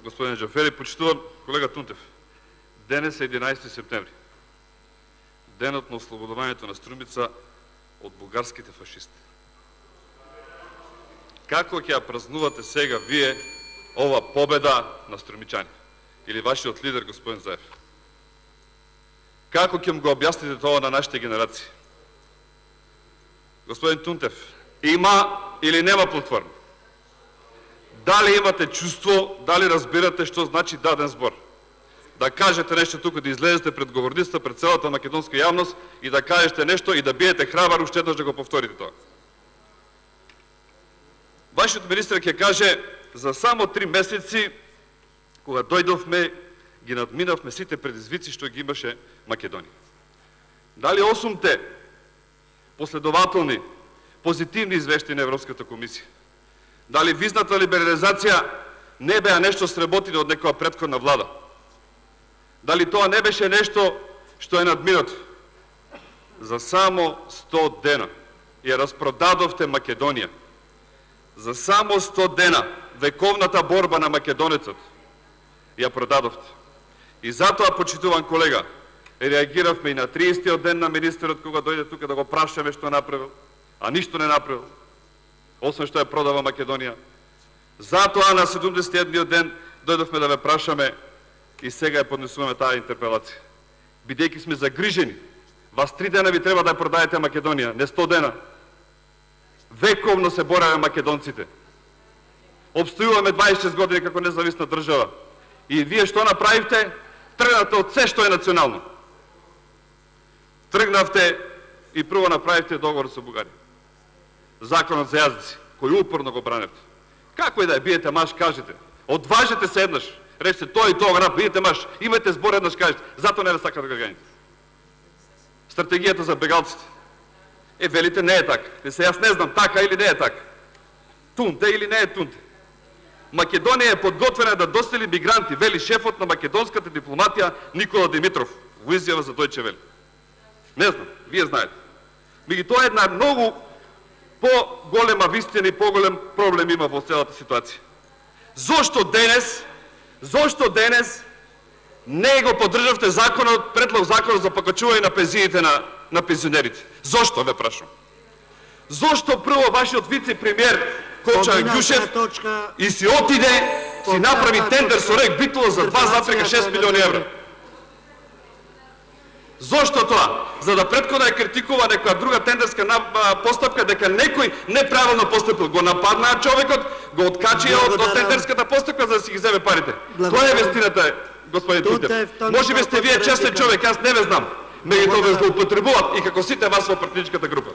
господин Джафери, почитуван колега Тунтев. Денес е 11 септември. Денът на ослободувањето на Струмица од бугарските фашисти. Како ќе ја празнувате сега вие ова победа на струмичани? Или вашиот лидер, господин Заев? Како ќе го објасните тоа на нашите генерации? Господин Тунтев, има или нема платформа? Дали имате чувство, дали разбирате што значи даден збор? Да кажете нешто тука, да излезете пред говорницата, пред целата македонска јавност и да кажете нешто и да биете храбар уште еднаш да го повторите тоа. Вашиот министр ќе каже, за само 3 месеци, кога дојдовме, ги надминавме сите предизвици што ги имаше Македонија. Дали 8-те последователни, позитивни извештаи на Европската комисија? Дали визната либерализација не беа нешто сработено од некоја претходна влада? Дали тоа не беше нешто што е надминато? За само 100 дена ја распродадовте Македонија. За само 100 дена вековната борба на македонецот ја продадовте. И затоа, почитуван колега, реагиравме и на 30-тиот ден на министерот кога дојде тука да го прашаме што направил, а ништо не направил, освен што ја продава Македонија. Затоа на 71-тиот ден дојдовме да ве прашаме и сега ја поднесуваме таа интерпелација. Бидејќи сме загрижени, вас 3 дена ви треба да ја продаете Македонија, не 100 дена. Вековно се бораме македонците. Обстојуваме 26 години како независна држава. И вие што направивте? Тргнавте од се што е национално. Тргнавте и прво направивте договор со Бугарија. Законот за јазици, кој упорно го браневте. Како и да ја биете маш, кажете. Одважете се еднаш. Речете тоа и тоа граб, биете маш. Имате збор еднаш, кажете. Зато не сакате да гаганите. Стратегијата за бегалците. Велите не е така. Јас не знам така или не е така. Тунте или не е тунте. Македонија е подготвена да достели мигранти, вели шефот на македонската дипломатија Никола Димитров во изјава за Дојче Веле. Не знам, вие знаете. Меѓутоа тоа е една многу по-голема вистина и по-голем проблем има во целата ситуација. Зошто денес не го поддржавте законот, предлог законот за покачување на пензиите на пензионерите? Зошто, ве прашам? Зошто прво вашиот вице-премиер Коча Ѓушев и си отиде, си направи тендер со Рек Битола за 2,6 милиони евра? Зошто тоа? За да претходно ја критикува некоја друга тендерска постапка дека некој неправилно постапил. Го нападнаа човекот, го откачија од тендерската постапка за да си ги земе парите. Тоа е вестината, господин Тунтев. Може би сте вие честен човек, јас не ве знам. Меѓутоа ве злоупотребуваат и како сите вас во партичката група.